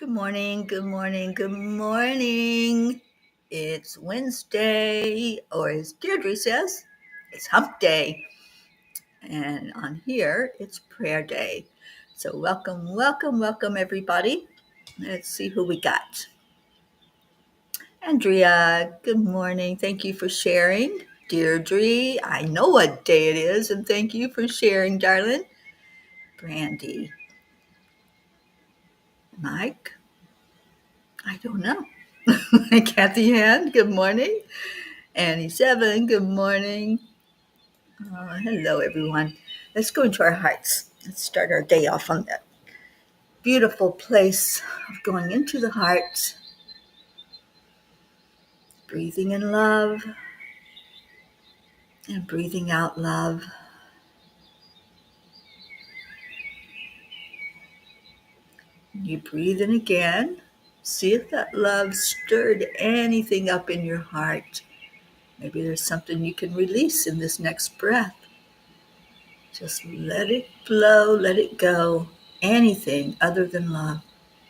Good morning, good morning, good morning. It's Wednesday, or as Deirdre says, it's hump day. And on here, it's prayer day. So welcome, welcome, welcome, everybody. Let's see who we got. Andrea, good morning. Thank you for sharing. Deirdre, I know what day it is, and thank you for sharing, darling. Brandy. Mike? I don't know. Kathy Ann, good morning. Annie Seven, good morning. Hello, everyone. Let's go into our hearts. Let's start our day off on that beautiful place of going into the heart, breathing in love, and breathing out love. You breathe in again. See if that love stirred anything up in your heart. Maybe there's something you can release in this next breath. Just let it flow, let it go. Anything other than love.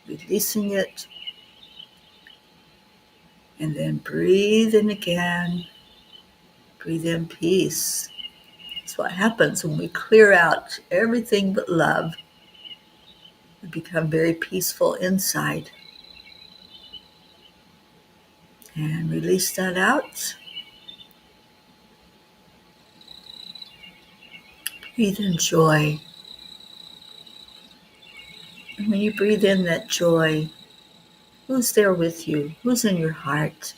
Releasing it. And then breathe in again. Breathe in peace. That's what happens when we clear out everything but love. We become very peaceful inside. And release that out. Breathe in joy. And when you breathe in that joy, who's there with you? Who's in your heart?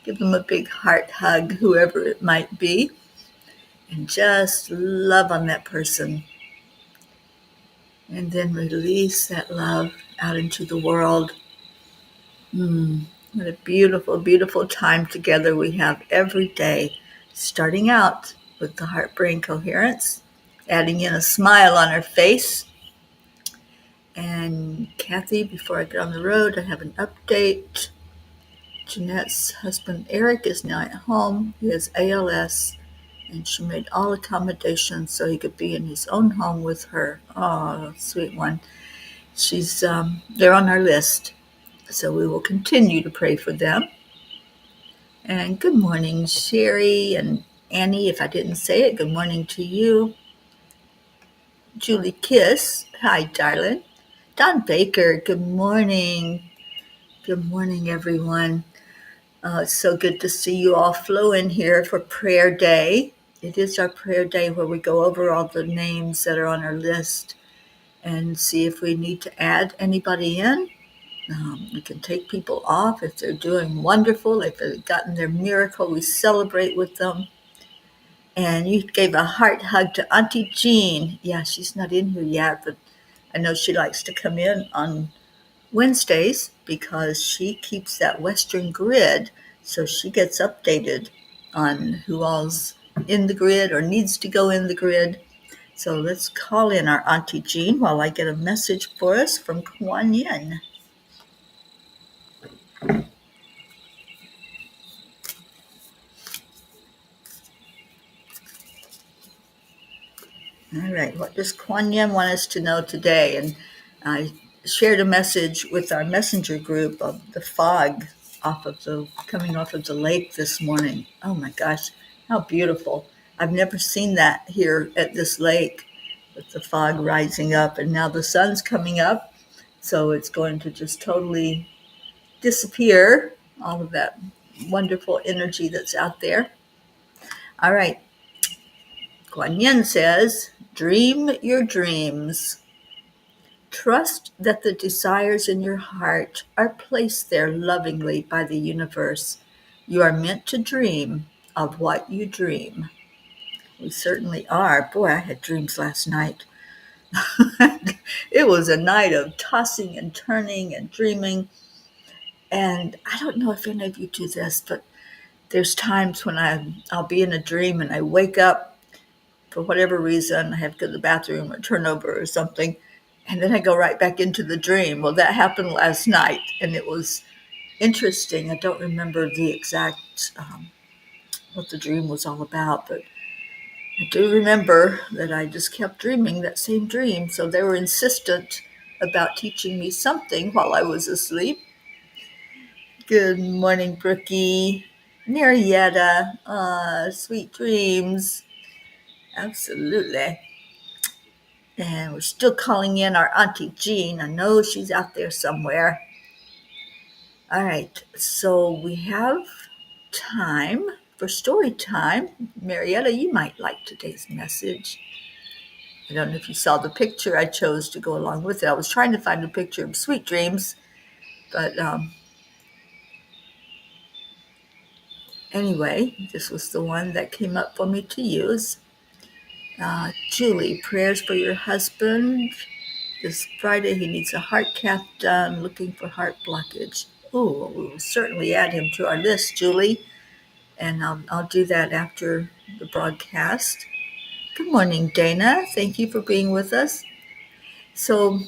Give them a big heart hug, whoever it might be. And just love on that person. And then release that love out into the world. What a beautiful, beautiful time together we have every day. Starting out with the heart-brain coherence, adding in a smile on her face. And Kathy, before I get on the road, I have an update. Jeanette's husband, Eric, is now at home. He has ALS, and she made all accommodations so he could be in his own home with her. Oh, sweet one. They're on our list, so we will continue to pray for them. And good morning, Sherry and Annie. If I didn't say it, good morning to you. Julie Kiss, hi, darling. Don Baker, good morning. Good morning, everyone. It's so good to see you all flow in here for prayer day. It is our prayer day where we go over all the names that are on our list and see if we need to add anybody in. We can take people off if they're doing wonderful, if they've gotten their miracle, we celebrate with them. And you gave a heart hug to Auntie Jean. Yeah, she's not in here yet, but I know she likes to come in on Wednesdays because she keeps that Western grid, so she gets updated on who all's in the grid or needs to go in the grid. So let's call in our Auntie Jean while I get a message for us from Kuan Yin. All right, what does Kuan Yin want us to know today? And I shared a message with our messenger group of the fog coming off of the lake this morning. Oh my gosh, how beautiful. I've never seen that here at this lake with the fog rising up, and now the sun's coming up, so it's going to just totally disappear, all of that wonderful energy that's out there. All right. Kuan Yin says, dream your dreams. Trust that the desires in your heart are placed there lovingly by the universe. You are meant to dream of what you dream. We certainly are. Boy, I had dreams last night. It was a night of tossing and turning and dreaming. And I don't know if any of you do this, but there's times when I'll be in a dream and I wake up for whatever reason. I have to go to the bathroom or turn over or something, and then I go right back into the dream. Well, that happened last night, and it was interesting. I don't remember the exact what the dream was all about, but I do remember that I just kept dreaming that same dream. So they were insistent about teaching me something while I was asleep. Good morning, Brookie. Marietta. Sweet dreams. Absolutely. And we're still calling in our Auntie Jean. I know she's out there somewhere. All right, so we have time for story time. Marietta, you might like today's message. I don't know if you saw the picture I chose to go along with it. I was trying to find a picture of Sweet Dreams, but anyway, this was the one that came up for me to use. Julie, prayers for your husband. This Friday, he needs a heart cath done, looking for heart blockage. Oh, we'll certainly add him to our list, Julie, and I'll do that after the broadcast. Good morning, Dana. Thank you for being with us. So,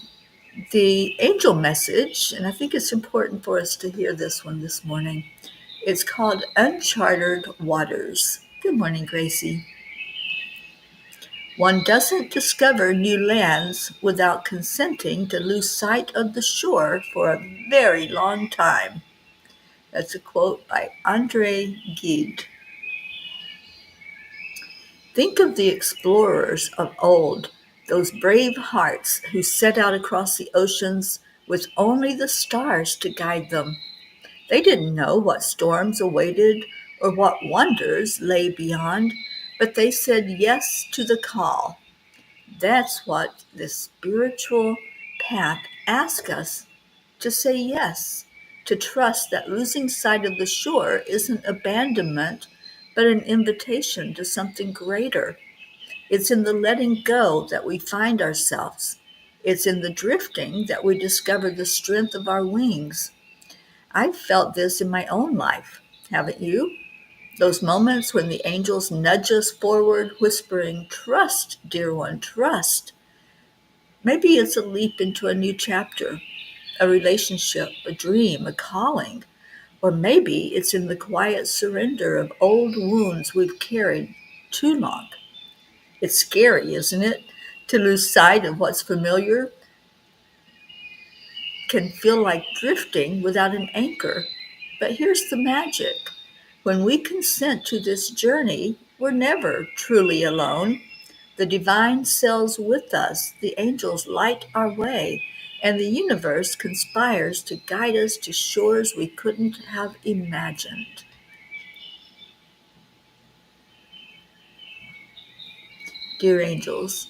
the angel message, and I think it's important for us to hear this one this morning. It's called Uncharted Waters. Good morning, Gracie. One doesn't discover new lands without consenting to lose sight of the shore for a very long time. That's a quote by Andre Gide. Think of the explorers of old, those brave hearts who set out across the oceans with only the stars to guide them. They didn't know what storms awaited or what wonders lay beyond, but they said yes to the call. That's what this spiritual path asks us to say yes, to trust that losing sight of the shore isn't abandonment, but an invitation to something greater. It's in the letting go that we find ourselves. It's in the drifting that we discover the strength of our wings. I've felt this in my own life, haven't you? Those moments when the angels nudge us forward, whispering, "Trust, dear one, trust." Maybe it's a leap into a new chapter, a relationship, a dream, a calling. Or maybe it's in the quiet surrender of old wounds we've carried too long. It's scary, isn't it? To lose sight of what's familiar can feel like drifting without an anchor. But here's the magic. When we consent to this journey, we're never truly alone. The divine sails with us, the angels light our way, and the universe conspires to guide us to shores we couldn't have imagined. Dear angels,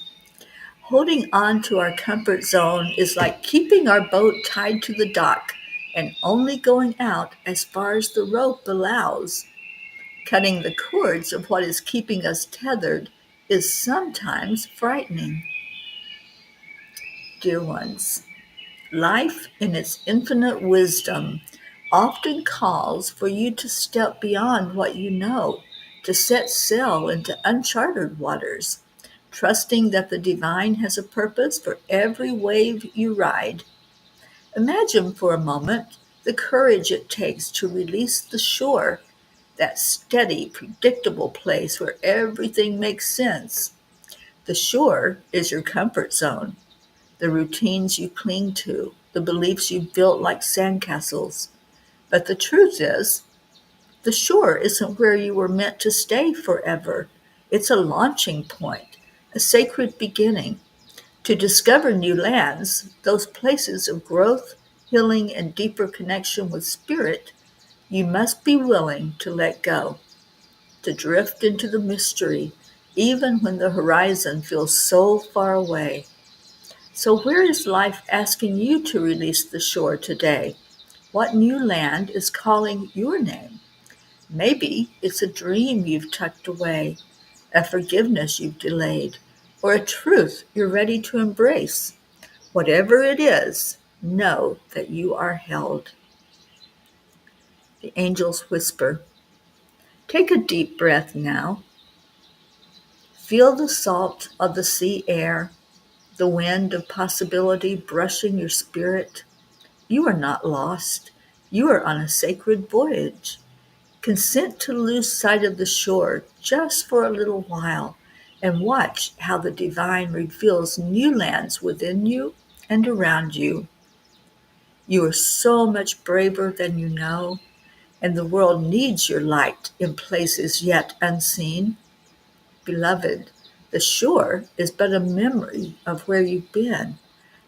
holding on to our comfort zone is like keeping our boat tied to the dock and only going out as far as the rope allows. Cutting the cords of what is keeping us tethered is sometimes frightening. Dear ones, life in its infinite wisdom often calls for you to step beyond what you know, to set sail into uncharted waters, trusting that the divine has a purpose for every wave you ride. Imagine for a moment the courage it takes to release the shore, that steady, predictable place where everything makes sense. The shore is your comfort zone, the routines you cling to, the beliefs you've built like sandcastles. But the truth is, the shore isn't where you were meant to stay forever. It's a launching point, a sacred beginning. To discover new lands, those places of growth, healing, and deeper connection with spirit, you must be willing to let go, to drift into the mystery, even when the horizon feels so far away. So, where is life asking you to release the shore today? What new land is calling your name? Maybe it's a dream you've tucked away, a forgiveness you've delayed, or a truth you're ready to embrace. Whatever it is, know that you are held. The angels whisper. Take a deep breath now. Feel the salt of the sea air, the wind of possibility brushing your spirit. You are not lost. You are on a sacred voyage. Consent to lose sight of the shore just for a little while and watch how the divine reveals new lands within you, and around you. You are so much braver than you know, and the world needs your light in places yet unseen. Beloved, the shore is but a memory of where you've been.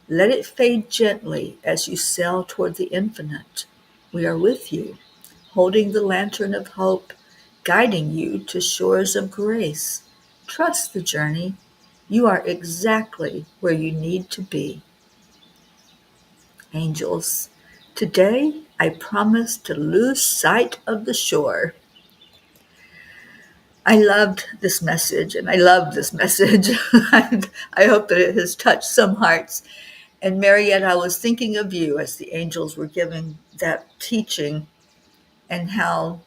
Let it fade gently as you sail toward the infinite. We are with you, holding the lantern of hope, guiding you to shores of grace. Trust the journey. You are exactly where you need to be. Angels, today I promise to lose sight of the shore. I loved this message and I love this message. And I hope that it has touched some hearts. And Mariette, I was thinking of you as the angels were giving that teaching and how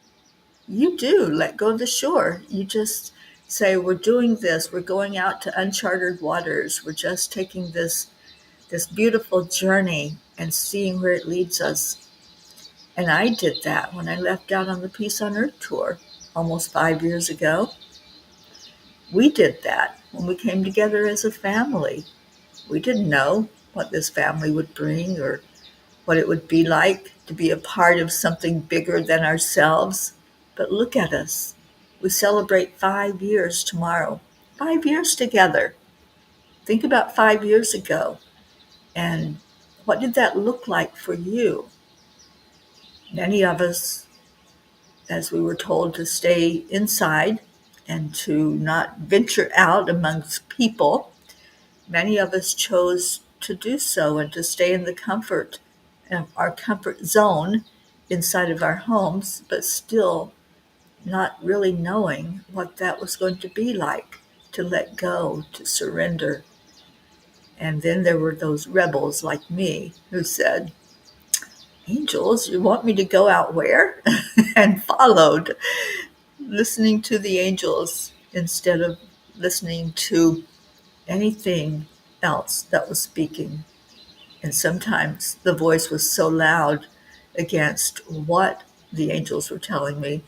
you do let go of the shore. You just say, we're doing this. We're going out to uncharted waters. We're just taking this beautiful journey and seeing where it leads us. And I did that when I left out on the Peace on Earth tour almost 5 years ago. We did that when we came together as a family. We didn't know what this family would bring or what it would be like to be a part of something bigger than ourselves. But look at us. We celebrate 5 years tomorrow. 5 years together. Think about 5 years ago. And what did that look like for you? Many of us, as we were told to stay inside and to not venture out amongst people, many of us chose to do so and to stay in the comfort of our comfort zone inside of our homes, but still not really knowing what that was going to be like, to let go, to surrender. And then there were those rebels like me who said, Angels, you want me to go out where? And followed, listening to the angels instead of listening to anything else that was speaking. And sometimes the voice was so loud against what the angels were telling me,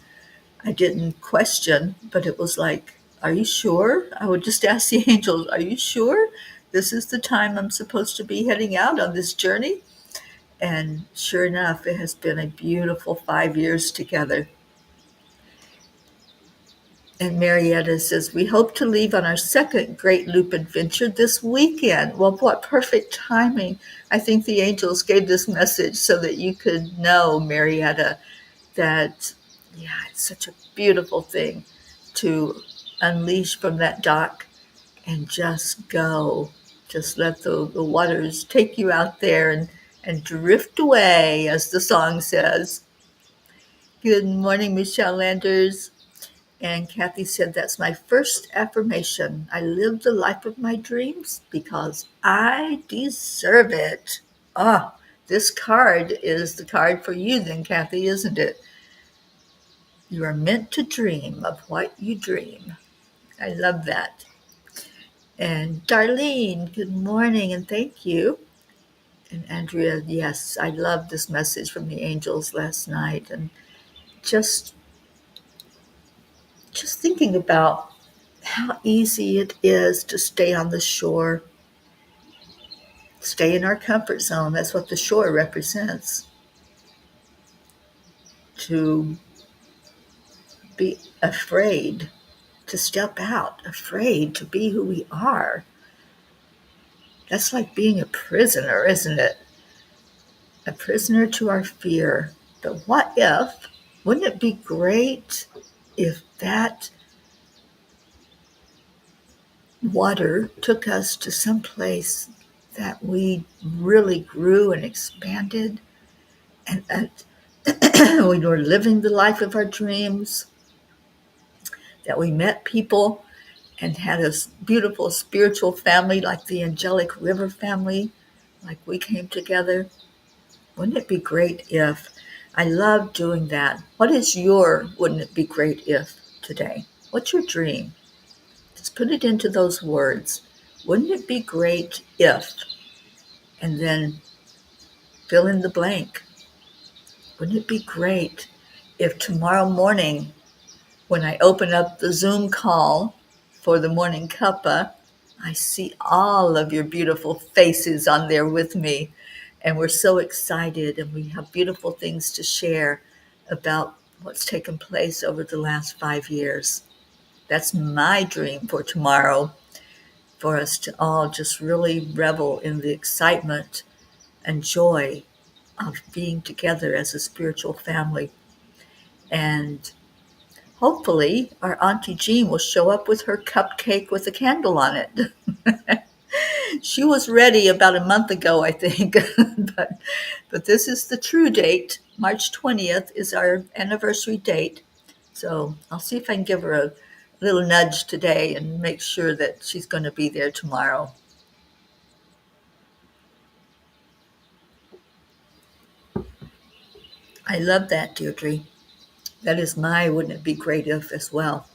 I didn't question, but it was like, are you sure? I would just ask the angels, are you sure this is the time I'm supposed to be heading out on this journey? And sure enough, it has been a beautiful 5 years together. And Marietta says, we hope to leave on our second Great Loop adventure this weekend. Well, what perfect timing. I think the angels gave this message so that you could know, Marietta, that, yeah, it's such a beautiful thing to unleash from that dock and just go. Just let the waters take you out there and drift away, as the song says. Good morning, Michelle Landers. And Kathy said, that's my first affirmation. I live the life of my dreams because I deserve it. Ah, this card is the card for you then, Kathy, isn't it? You are meant to dream of what you dream. I love that. And Darlene, good morning and thank you. And Andrea, yes, I love this message from the angels last night. And just thinking about how easy it is to stay on the shore, stay in our comfort zone. That's what the shore represents. To be afraid to step out, afraid to be who we are. That's like being a prisoner, isn't it? A prisoner to our fear. But what if, wouldn't it be great if that water took us to some place that we really grew and expanded and we were living the life of our dreams, that we met people and had a beautiful spiritual family like the Angelic River family, like we came together. Wouldn't it be great if? I love doing that. What is your wouldn't it be great if today? What's your dream? Just put it into those words. Wouldn't it be great if? And then fill in the blank. Wouldn't it be great if tomorrow morning, when I open up the Zoom call for the Morning Cuppa, I see all of your beautiful faces on there with me, and we're so excited, and we have beautiful things to share about what's taken place over the last 5 years. That's my dream for tomorrow, for us to all just really revel in the excitement and joy of being together as a spiritual family. And hopefully, our Auntie Jean will show up with her cupcake with a candle on it. She was ready about a month ago, I think, but this is the true date. March 20th is our anniversary date. So I'll see if I can give her a little nudge today and make sure that she's going to be there tomorrow. I love that, Deirdre. That is my wouldn't it be great if as well.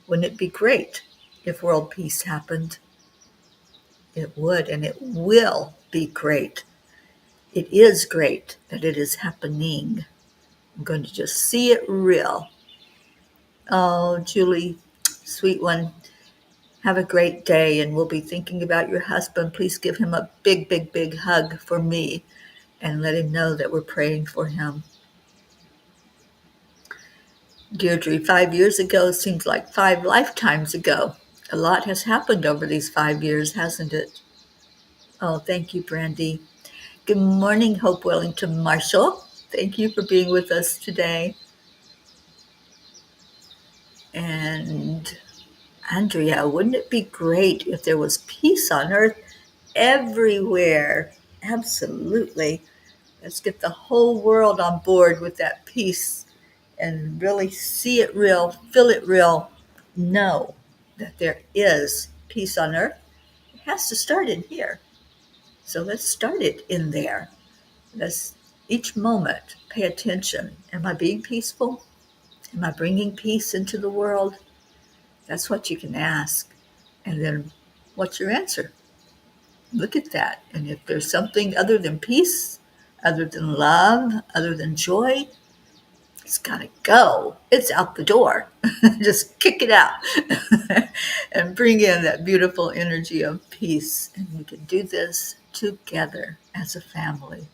Wouldn't it be great if world peace happened? It would, and it will be great. It is great that it is happening. I'm going to just see it real. Oh, Julie, sweet one, have a great day, and we'll be thinking about your husband. Please give him a big, big, big hug for me and let him know that we're praying for him. Deirdre, 5 years ago seems like 5 lifetimes ago. A lot has happened over these 5 years, hasn't it? Oh, thank you, Brandy. Good morning, Hope Wellington Marshall. Thank you for being with us today. And Andrea, wouldn't it be great if there was peace on earth everywhere? Absolutely. Let's get the whole world on board with that peace and really see it real, feel it real, know that there is peace on earth. It has to start in here. So let's start it in there. Let's each moment pay attention. Am I being peaceful? Am I bringing peace into the world? That's what you can ask. And then what's your answer? Look at that. And if there's something other than peace, other than love, other than joy, it's got to go. It's out the door. Just kick it out and bring in that beautiful energy of peace. And we can do this together as a family.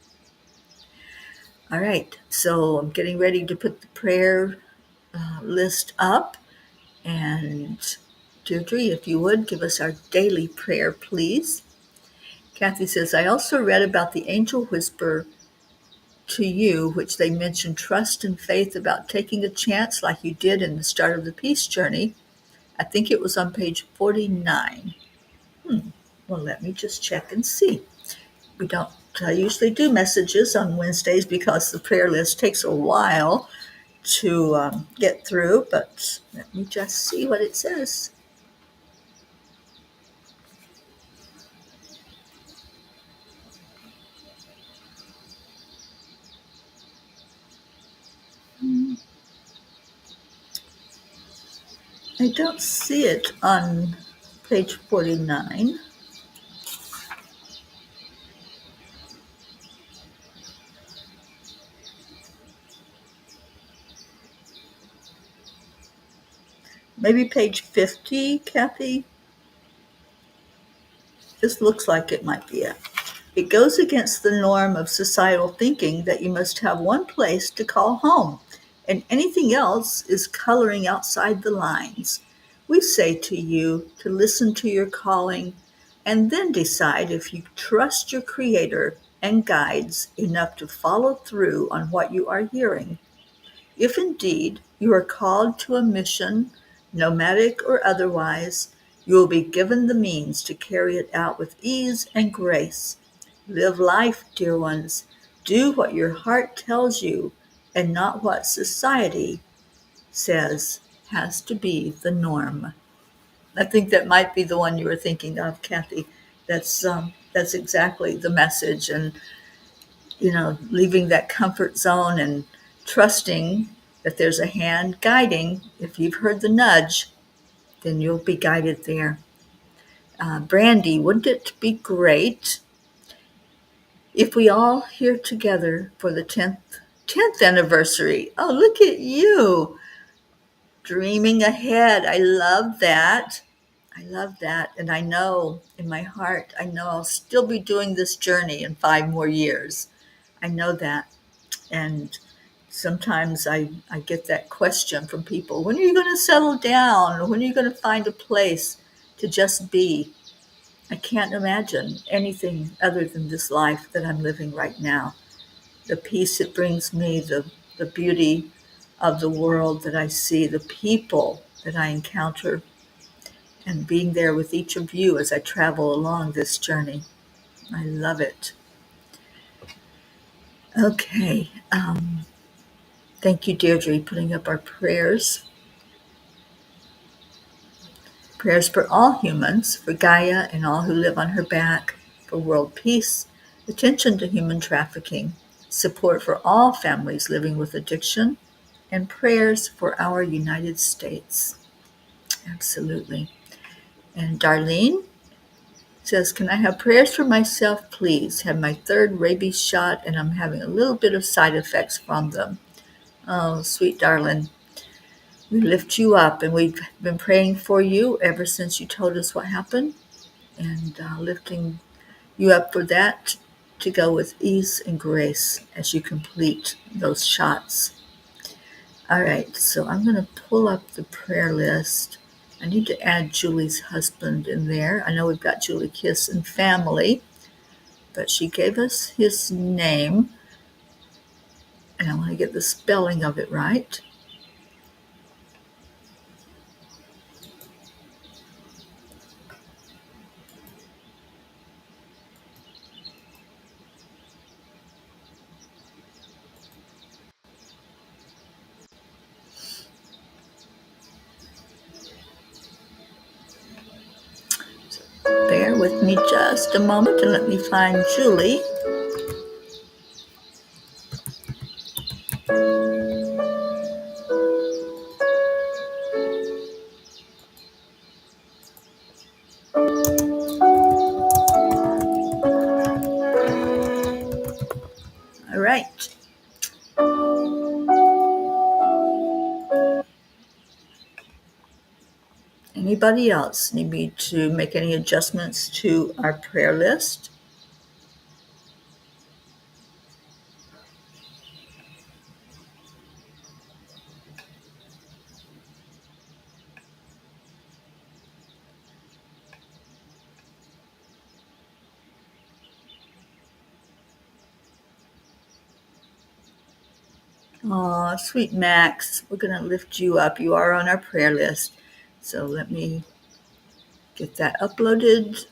All right. So I'm getting ready to put the prayer list up. And Deirdre, if you would, give us our daily prayer, please. Kathy says, I also read about the angel whisper to you, which they mentioned trust and faith about taking a chance like you did in the start of the peace journey. I think it was on page 49. Well, let me just check and see. We don't usually do messages on Wednesdays because the prayer list takes a while to get through, but let me just see what it says. I don't see it on page 49. Maybe page 50, Kathy? This looks like it might be it. It goes against the norm of societal thinking that you must have one place to call home, and anything else is coloring outside the lines. We say to you to listen to your calling and then decide if you trust your Creator and guides enough to follow through on what you are hearing. If indeed you are called to a mission, nomadic or otherwise, you will be given the means to carry it out with ease and grace. Live life, dear ones. Do what your heart tells you and not what society says has to be the norm. I think that might be the one you were thinking of, Kathy. That's exactly the message, and leaving that comfort zone and trusting that there's a hand guiding. If you've heard the nudge, then you'll be guided there. Brandy, wouldn't it be great if we all here together for the 10th anniversary? Oh, look at you, dreaming ahead. I love that. I love that. And I know in my heart, I know I'll still be doing this journey in 5 more years. I know that. And sometimes I get that question from people, when are you going to settle down? When are you going to find a place to just be? I can't imagine anything other than this life that I'm living right now. The peace it brings me, the beauty of the world that I see, the people that I encounter, and being there with each of you as I travel along this journey. I love it. Okay. Thank you, Deirdre, putting up our prayers. Prayers for all humans, for Gaia and all who live on her back, for world peace, attention to human trafficking, support for all families living with addiction, and prayers for our United States. Absolutely. And Darlene says, can I have prayers for myself, please? Have my third rabies shot and I'm having a little bit of side effects from them. Oh, sweet darling. We lift you up, and we've been praying for you ever since you told us what happened, and lifting you up for that to go with ease and grace as you complete those shots. All right, so I'm going to pull up the prayer list. I need to add Julie's husband in there. I know we've got Julie Kiss and family, but she gave us his name, and I want to get the spelling of it right. Bear with me just a moment and let me find Julie. All right. Anybody else need me to make any adjustments to our prayer list? Aw, sweet Max, we're going to lift you up. You are on our prayer list. So let me get that uploaded.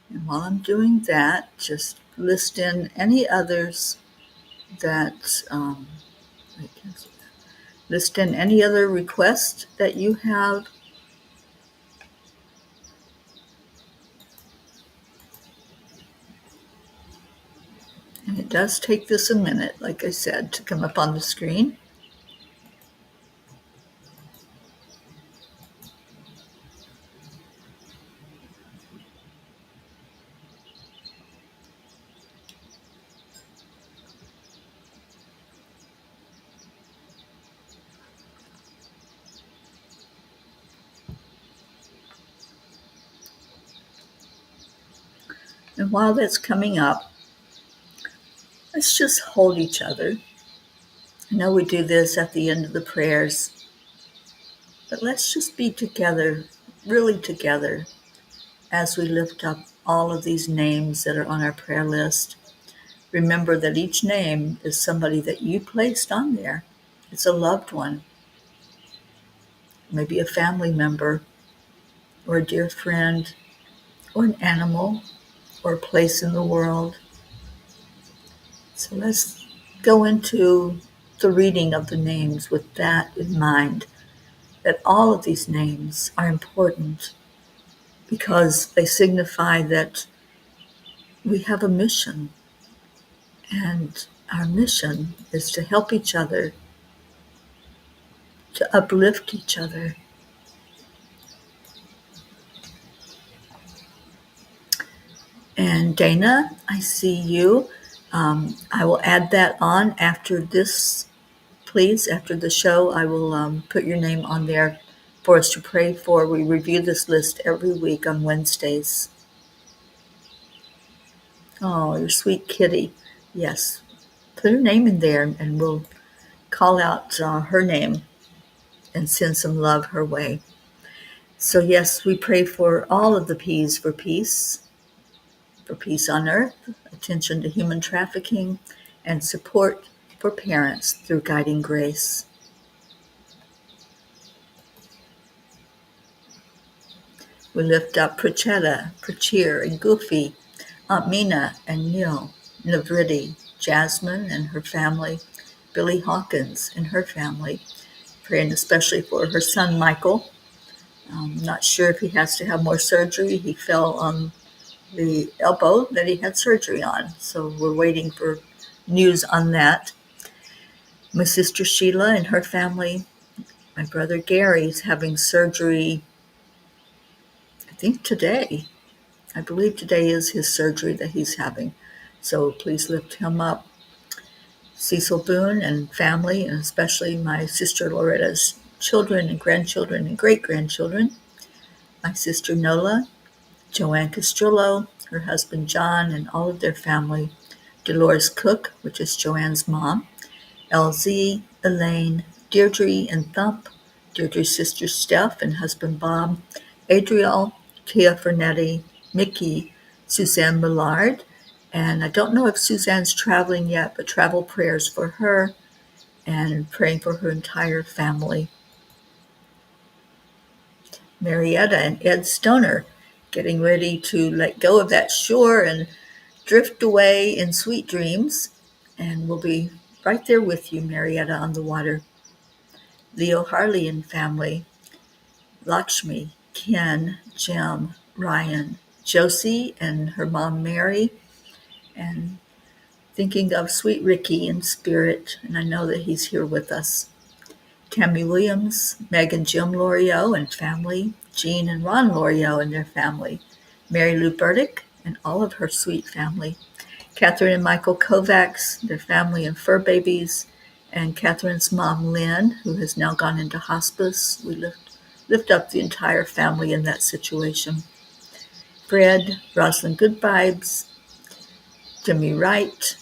And while I'm doing that, just list in any others that, list in any other requests that you have. And it does take this a minute, like I said, to come up on the screen. And while that's coming up, let's just hold each other. I know we do this at the end of the prayers, but let's just be together, really together, as we lift up all of these names that are on our prayer list. Remember that each name is somebody that you placed on there. It's a loved one, maybe a family member, or a dear friend, or an animal, or a place in the world. So let's go into the reading of the names with that in mind, that all of these names are important because they signify that we have a mission, and our mission is to help each other, to uplift each other. And Dana, I see you. I will add that on after this Please, after the show, I will put your name on there for us to pray for. We review this list every week on Wednesdays. Oh, your sweet kitty. Yes. Put her name in there and we'll call out her name and send some love her way. So, yes, we pray for all of the P's for peace on earth, attention to human trafficking, and support for parents through guiding grace. We lift up Prachetta, Prachir, and Goofy, Aunt Mina and Neil, Navriti, Jasmine and her family, Billy Hawkins and her family, praying especially for her son Michael. Not sure if he has to have more surgery. He fell on the elbow that he had surgery on, so we're waiting for news on that. My sister Sheila and her family, my brother Gary's having surgery, I think today. I believe today is his surgery that he's having, so please lift him up. Cecil Boone and family, and especially my sister Loretta's children and grandchildren and great-grandchildren, my sister Nola, Joanne Castrillo, her husband John, and all of their family, Dolores Cook, which is Joanne's mom, LZ, Elaine, Deirdre and Thump, Deirdre's sister Steph and husband Bob, Adriel, Tia Fernetti, Mickey, Suzanne Millard, and I don't know if Suzanne's traveling yet, but travel prayers for her and praying for her entire family. Marietta and Ed Stoner getting ready to let go of that shore and drift away in sweet dreams, and we'll be right there with you, Marietta, on the water. Leo Harley and family, Lakshmi, Ken, Jim, Ryan, Josie and her mom Mary, and thinking of sweet Ricky in spirit, and I know that he's here with us. Tammy Williams, Meg and Jim Loriot and family, Jean and Ron Loriot and their family, Mary Lou Burdick and all of her sweet family, Catherine and Michael Kovacs, their family and fur babies, and Catherine's mom Lynn, who has now gone into hospice. We lift up the entire family in that situation. Fred, Rosalind Goodvibes, Jimmy Wright,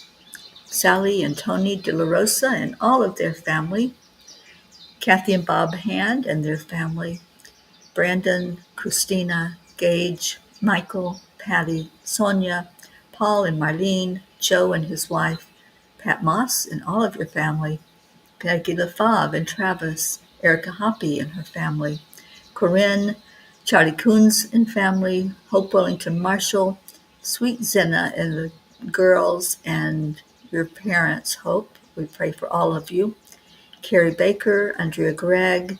Sally and Tony De La Rosa and all of their family, Kathy and Bob Hand and their family, Brandon, Christina, Gage, Michael, Patty, Sonia, Paul and Marlene, Joe and his wife, Pat Moss and all of your family, Peggy LaFave and Travis, Erica Hoppy and her family, Corinne, Charlie Coons and family, Hope Wellington Marshall, Sweet Zena and the girls and your parents, Hope. We pray for all of you. Carrie Baker, Andrea Gregg,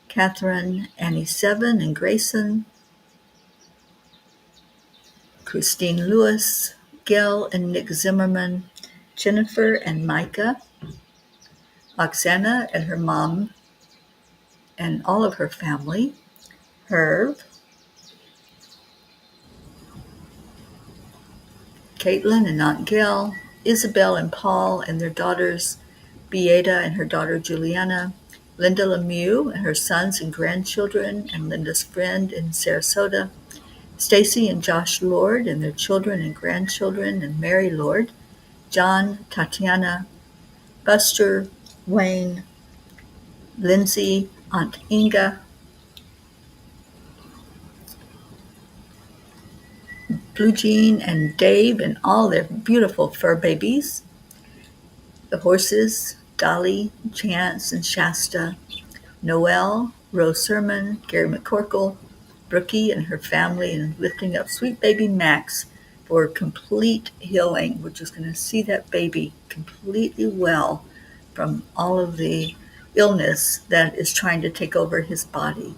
Catherine, Annie Seven and Grayson, Christine Lewis, Gail and Nick Zimmerman, Jennifer and Micah, Oksana and her mom and all of her family, Herb, Caitlin and Aunt Gail, Isabel and Paul and their daughters, Beata and her daughter Juliana, Linda Lemieux and her sons and grandchildren, and Linda's friend in Sarasota, Stacy and Josh Lord and their children and grandchildren, and Mary Lord, John, Tatiana, Buster, Wayne, Lindsay, Aunt Inga, Blue Jean and Dave and all their beautiful fur babies, the horses, Dolly, Chance and Shasta, Noelle, Rose Sermon, Gary McCorkle, Brookie and her family, and lifting up sweet baby Max for complete healing. We're just going to see that baby completely well from all of the illness that is trying to take over his body.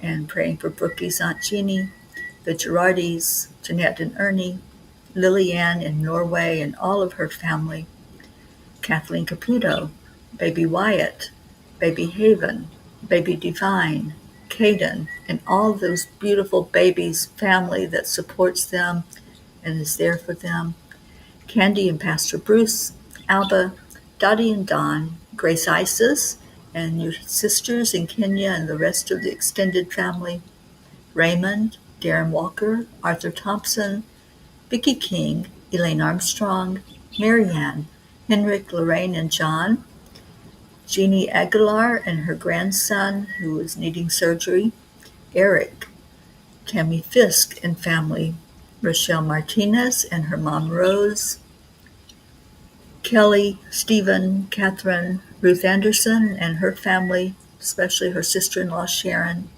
And praying for Brookie's Aunt Jeannie, the Girardis, Jeanette and Ernie, Lillianne in Norway and all of her family, Kathleen Caputo, baby Wyatt, baby Haven, baby Divine, Caden, and all those beautiful babies' family that supports them and is there for them, Candy and Pastor Bruce, Alba, Dottie and Don, Grace Isis, and your sisters in Kenya and the rest of the extended family, Raymond, Darren Walker, Arthur Thompson, Vicki King, Elaine Armstrong, Marianne, Henrik, Lorraine, and John, Jeannie Aguilar and her grandson who is needing surgery, Eric, Tammy Fisk and family, Rochelle Martinez and her mom Rose, Kelly, Stephen, Catherine, Ruth Anderson and her family, especially her sister-in-law Sharon,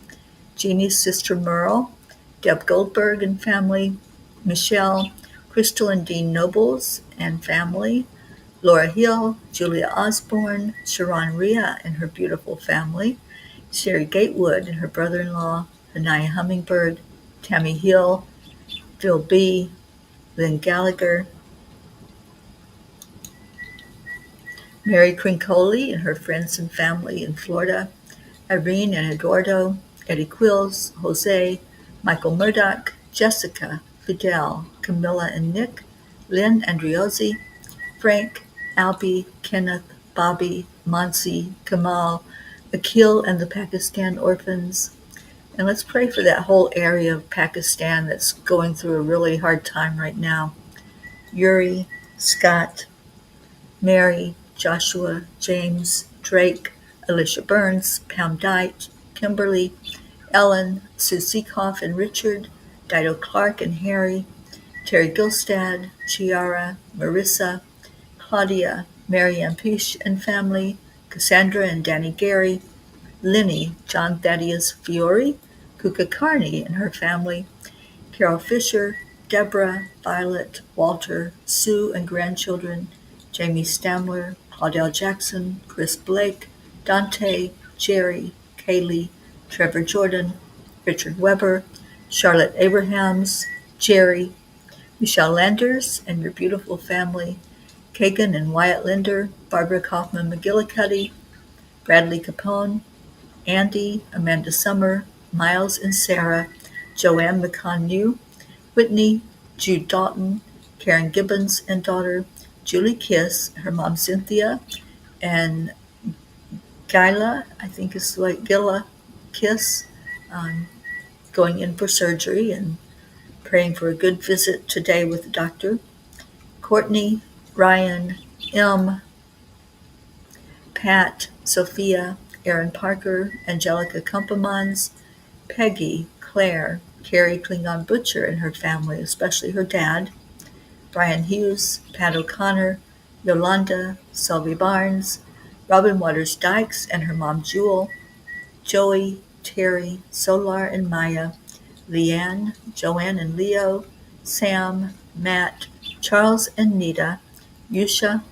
Jeannie's sister Merle, Deb Goldberg and family, Michelle, Crystal and Dean Nobles and family, Laura Hill, Julia Osborne, Sharon Rhea and her beautiful family, Sherry Gatewood and her brother-in-law, Anaya Hummingbird, Tammy Hill, Phil B., Lynn Gallagher, Mary Crincoli and her friends and family in Florida, Irene and Eduardo, Eddie Quills, Jose, Michael Murdoch, Jessica, Fidel, Camilla and Nick, Lynn Andriozzi, Frank, Albie, Kenneth, Bobby, Monsi, Kamal, Akil and the Pakistan orphans. And let's pray for that whole area of Pakistan that's going through a really hard time right now. Yuri, Scott, Mary, Joshua, James, Drake, Alicia Burns, Pam Dite, Kimberly, Ellen, Sue Seekoff and Richard, Dido Clark and Harry, Terry Gilstad, Chiara, Marissa, Claudia, Marianne Pish and family, Cassandra and Danny Gary, Lenny, John Thaddeus Fiore, Kuka Carney and her family, Carol Fisher, Deborah, Violet, Walter, Sue and grandchildren, Jamie Stamler, Claudel Jackson, Chris Blake, Dante, Jerry, Kaylee, Trevor Jordan, Richard Weber, Charlotte Abrahams, Jerry, Michelle Landers and your beautiful family, Kagan and Wyatt Linder, Barbara Kaufman McGillicuddy, Bradley Capone, Andy, Amanda Summer, Miles and Sarah, Joanne McConnew, Whitney, Jude Dalton, Karen Gibbons and daughter, Julie Kiss, her mom Cynthia, and Gila, I think it's like Gila Kiss, going in for surgery and praying for a good visit today with the doctor. Courtney, Ryan, M, Pat, Sophia, Aaron Parker, Angelica Kumpemans, Peggy, Claire, Carrie Klingon Butcher and her family, especially her dad, Brian Hughes, Pat O'Connor, Yolanda, Selby Barnes, Robin Waters Dykes and her mom Jewel, Joey, Terry, Solar and Maya, Leanne, Joanne and Leo, Sam, Matt, Charles and Nita, Yusha,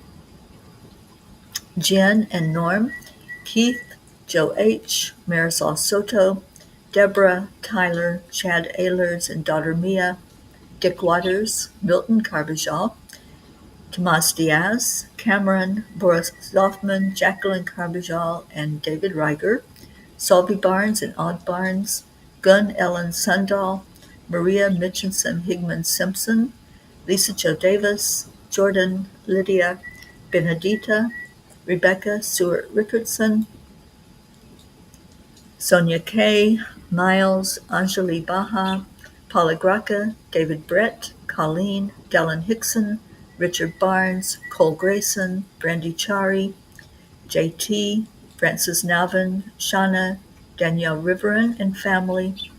Jen and Norm, Keith, Joe H., Marisol Soto, Deborah, Tyler, Chad Ehlers and daughter Mia, Dick Waters, Milton Carbajal, Tomas Diaz, Cameron, Boris Zoffman, Jacqueline Carbajal, and David Reiger, Solby Barnes and Odd Barnes, Gunn Ellen Sundahl, Maria Mitchinson Higman Simpson, Lisa Jo Davis, Jordan, Lydia, Benedita, Rebecca Stewart Rickardson, Sonia Kay, Miles, Anjali Baha, Paula Graca, David Brett, Colleen, Dellen Hickson, Richard Barnes, Cole Grayson, Brandy Chari, JT, Francis Navin, Shauna, Danielle Riverin and family,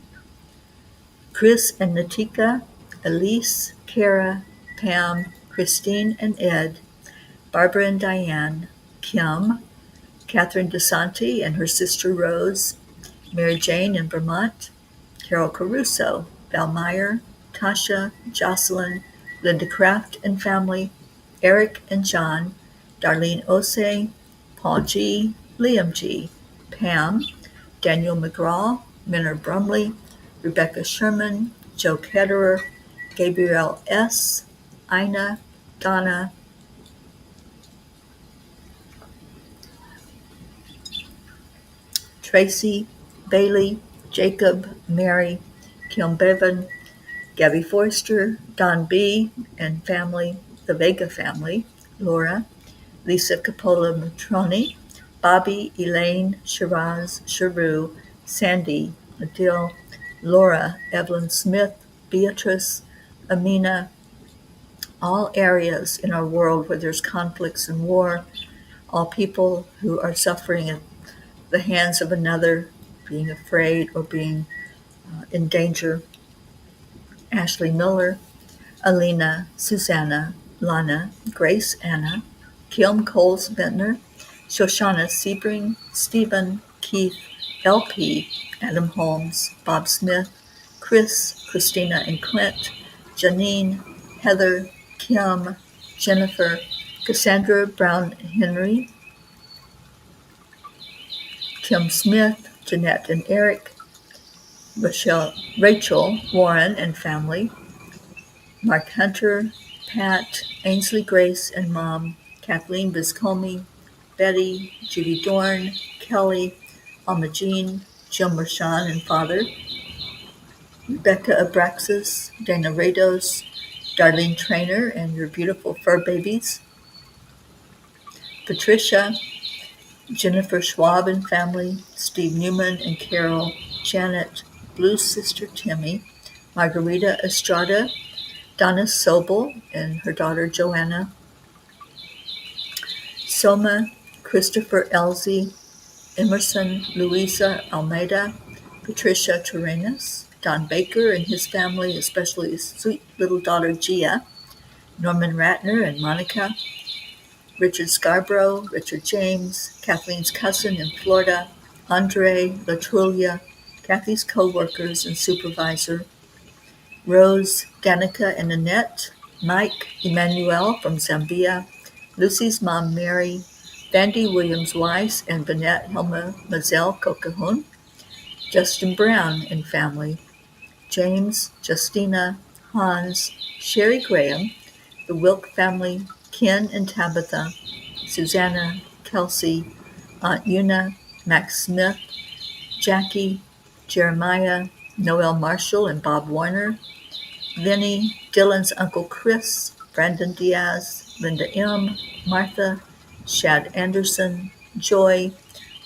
Chris and Natika, Elise, Kara, Pam, Christine and Ed, Barbara and Diane, Kim, Catherine DeSanti and her sister Rose, Mary Jane in Vermont, Carol Caruso, Val Meyer, Tasha, Jocelyn, Linda Kraft and family, Eric and John, Darlene Osei, Paul G., Liam G., Pam, Daniel McGraw, Minner Brumley, Rebecca Sherman, Joe Ketterer, Gabrielle S., Ina, Donna, Tracy, Bailey, Jacob, Mary, Kim Bevan, Gabby Forster, Don B. and family, the Vega family, Laura, Lisa Capola Matroni, Bobby, Elaine, Shiraz, Sharu, Sandy, Adil, Laura, Evelyn Smith, Beatrice, Amina, all areas in our world where there's conflicts and war, all people who are suffering at the hands of another, being afraid or being in danger. Ashley Miller, Alina, Susanna, Lana, Grace Anna, Kim Coles Bentner, Shoshana Sebring, Stephen, Keith, LP, Adam Holmes, Bob Smith, Chris, Christina and Clint, Janine, Heather, Kim, Jennifer, Cassandra Brown Henry, Kim Smith, Jeanette and Eric, Rachel, Warren and family, Mark Hunter, Pat, Ainsley Grace and Mom, Kathleen Biscomi, Betty, Judy Dorn, Kelly, Alma Jean, Jim Rashan and Father, Rebecca Abraxas, Dana Rados, Darlene Trainer and your beautiful fur babies, Patricia, Jennifer Schwab and family, Steve Newman and Carol, Janet, Blue's sister Timmy, Margarita Estrada, Donna Sobel and her daughter Joanna, Soma, Christopher Elsie, Emerson, Louisa Almeida, Patricia Terrenas, Don Baker and his family, especially his sweet little daughter Gia, Norman Ratner and Monica, Richard Scarborough, Richard James, Kathleen's cousin in Florida, Andre, Latrulia, Kathy's co-workers and supervisor, Rose, Danica and Annette, Mike, Emmanuel from Zambia, Lucy's mom Mary, Vandy Williams-Weiss and Vanette Helma Mazel Kokahun, Justin Brown and family, James, Justina, Hans, Sherry Graham, the Wilk family, Ken and Tabitha, Susanna, Kelsey, Aunt Una, Max Smith, Jackie, Jeremiah, Noel Marshall and Bob Warner, Vinny, Dylan's Uncle Chris, Brandon Diaz, Linda M., Martha, Shad Anderson, Joy,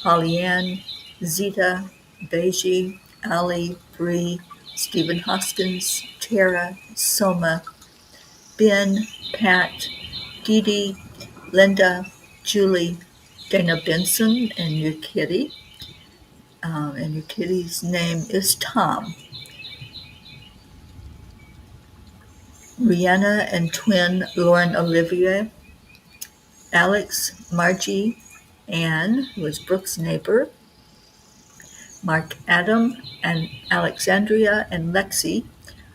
Holly Ann, Zita, Beji, Ali, Bree, Stephen Hoskins, Tara, Soma, Ben, Pat, Dee Dee, Linda, Julie, Dana Benson, and your kitty. And your kitty's name is Tom. Rihanna and twin Lauren Olivier, Alex, Margie, Anne, who is Brooke's neighbor, Mark Adam and Alexandria and Lexi,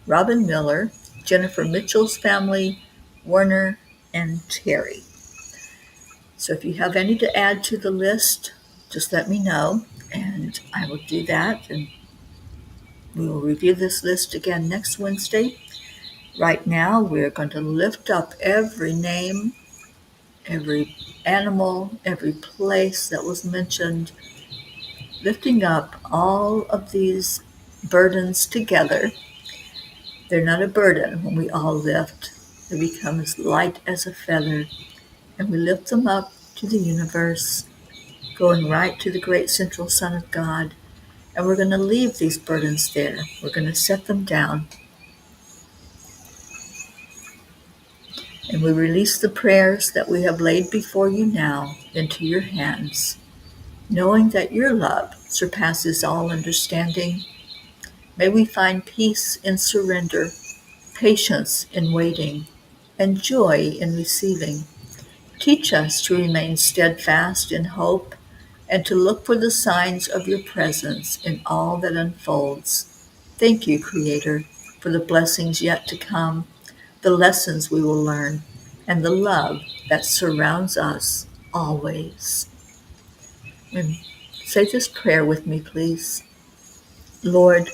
Robin Miller, Jennifer Mitchell's family, Werner, and Terry. So if you have any to add to the list, just let me know, and I will do that, and we will review this list again next Wednesday. Right now, we're going to lift up every name, every animal, every place that was mentioned, lifting up all of these burdens together. They're not a burden when we all lift. They become as light as a feather, and we lift them up to the universe, going right to the great central Son of God, and we're going to leave these burdens there. We're going to set them down. And we release the prayers that we have laid before you now into your hands, knowing that your love surpasses all understanding. May we find peace in surrender, patience in waiting, and joy in receiving. Teach us to remain steadfast in hope and to look for the signs of your presence in all that unfolds. Thank you, Creator, for the blessings yet to come, the lessons we will learn, and the love that surrounds us always. And say this prayer with me, please. Lord,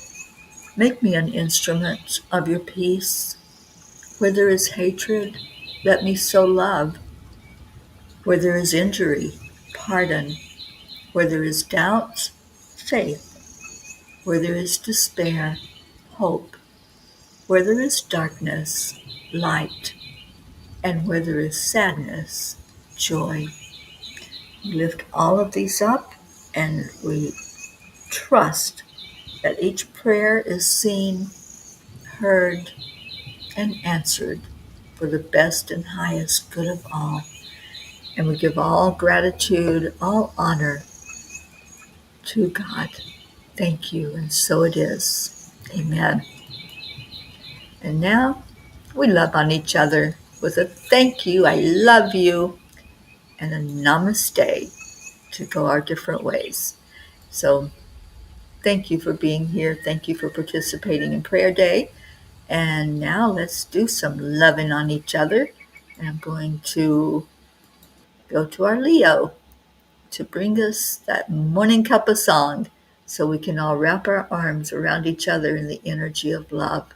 make me an instrument of your peace. Where there is hatred, let me sow love. Where there is injury, pardon. Where there is doubt, faith. Where there is despair, hope. Where there is darkness, light. And where there is sadness, joy. We lift all of these up and we trust that each prayer is seen, heard, and answered for the best and highest good of all. And we give all gratitude, all honor to God. Thank you, and so it is. Amen. And now we love on each other with a thank you, I love you, and a namaste to go our different ways. So thank you for being here. Thank you for participating in Prayer Day. And now let's do some loving on each other. And I'm going to go to our Leo to bring us that Morning Cuppa song so we can all wrap our arms around each other in the energy of love.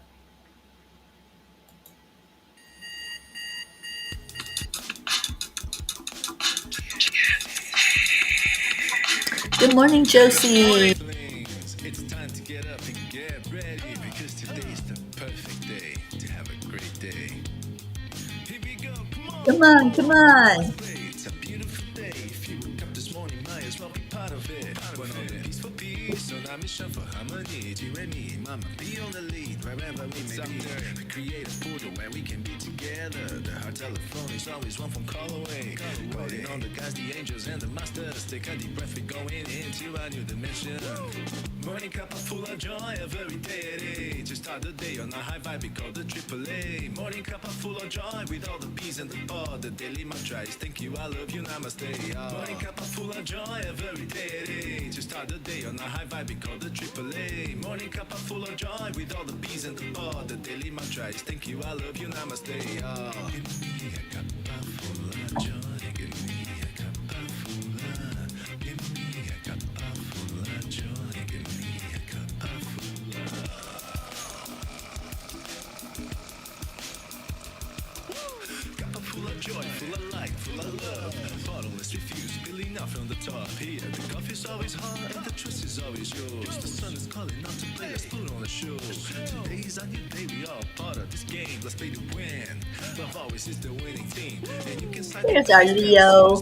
Good morning, Josie. It's time to get up and get ready because today's the perfect day to have a great day. Here we go, Come on, come on. it's a beautiful day. If you woke up this morning, might as well be part of it. One on the peace for peace, on our mission for harmony. You and me, mama, be on the lead wherever we may be. We create a portal where we can be together. The heart telephone is always one phone call away. Calling on the guys, the angels, and the masters. Take a deep breath, we're going into a new dimension. Morning cup full of joy every day. To start the day on a high vibe, we call the AAA. Morning cup full of joy with all the bees and the pod. The daily mantra is thank you, I love you, namaste. Morning cup full of joy every day. To start the day on a high vibe, we call the AAA. Morning cup full of joy with all the bees and the pod. The daily mantra is thank you, I love you, namaste. Give me a cup full of joy. Give me a cup full of. Give me a cup full of joy. Give me a cup full of. Cup full of joy, full of light, full of love. Bottomless refuse, spilling out from the top. Here, the coffee's always hot and the trust is always yours. The sun is calling out to play, let's put on a show. Today's a new day, we all part of this game. Let's play to win. Love always is the winning team. And you can sign There's our Leo.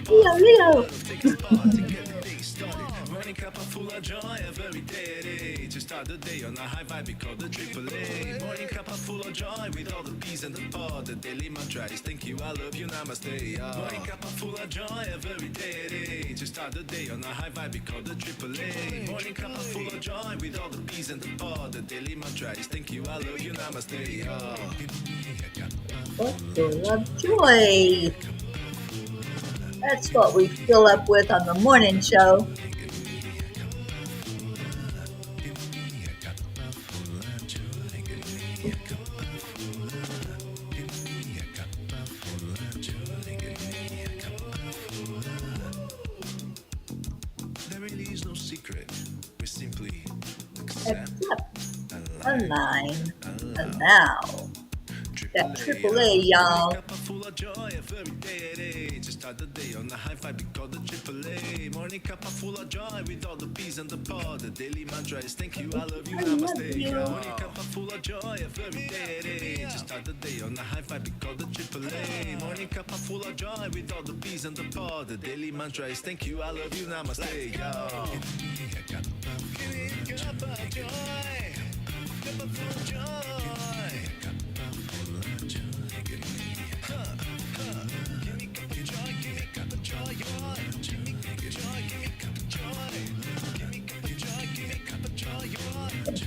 Leo. take a part to get the day started. Morning cup full of joy every day. To start the day on a high vibe, we call the AAA. Morning cup full of joy with all the bees and the pod. The daily mantra is thank you, I love you, namaste. Morning cup full of joy every day. To start the day on a high vibe, we call the AAA. Morning cup full of joy with all the bees and the pod. The daily mantra is thank you, I love you, namaste. Full of joy. That's what we fill up with on the morning show. There really is no secret. We simply accept, Accept, align, allow. That AAA, y'all. Cup full of joy every day. To start the day on a high vibe, we call the AAA. Morning cup full of joy with all the bees and the pod. The daily mantra is thank you, I love you, namaste. Morning cup full of joy every day. To start the day on a high vibe, we call the AAA. Morning cup full of joy with all the bees and the pod. The daily mantra is thank you, I love you, namaste. Give me a cup of joy. Cup of joy.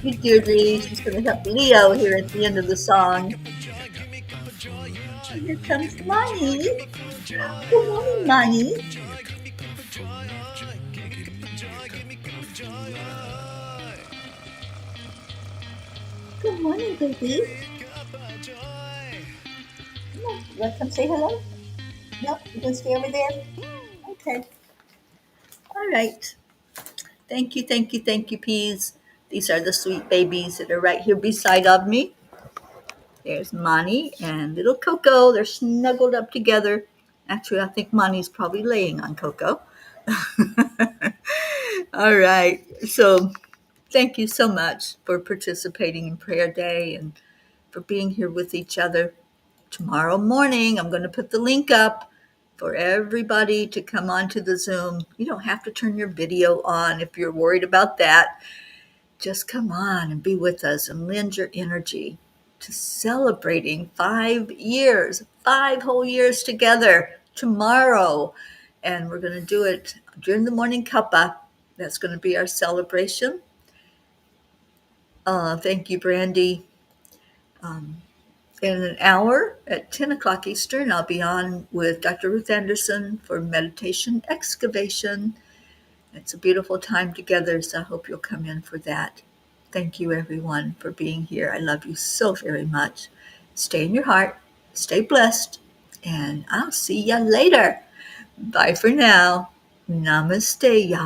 Thank you, Deirdre. She's going to help Leo here at the end of the song. Here comes Money. Good morning, Money. Good morning, baby. Come on, you want to come say hello? No, you going to stay over there? Okay. All right. Thank you, thank you, thank you, Peas. These are the sweet babies that are right here beside of me. There's Monty and little Coco. They're snuggled up together. Actually, I think Monty's probably laying on Coco. All right. So thank you so much for participating in Prayer Day and for being here with each other. Tomorrow morning, I'm going to put the link up for everybody to come onto the Zoom. You don't have to turn your video on if you're worried about that. Just come on and be with us and lend your energy to celebrating 5 years, 5 whole years together tomorrow. And we're going to do it during the Morning Cuppa. That's going to be our celebration. Thank you, Brandy. In an hour at 10 o'clock Eastern, I'll be on with Dr. Ruth Anderson for meditation excavation. It's a beautiful time together, so I hope you'll come in for that. Thank you, everyone, for being here. I love you so very much. Stay in your heart, stay blessed, and I'll see ya later. Bye for now. Namaste, y'all.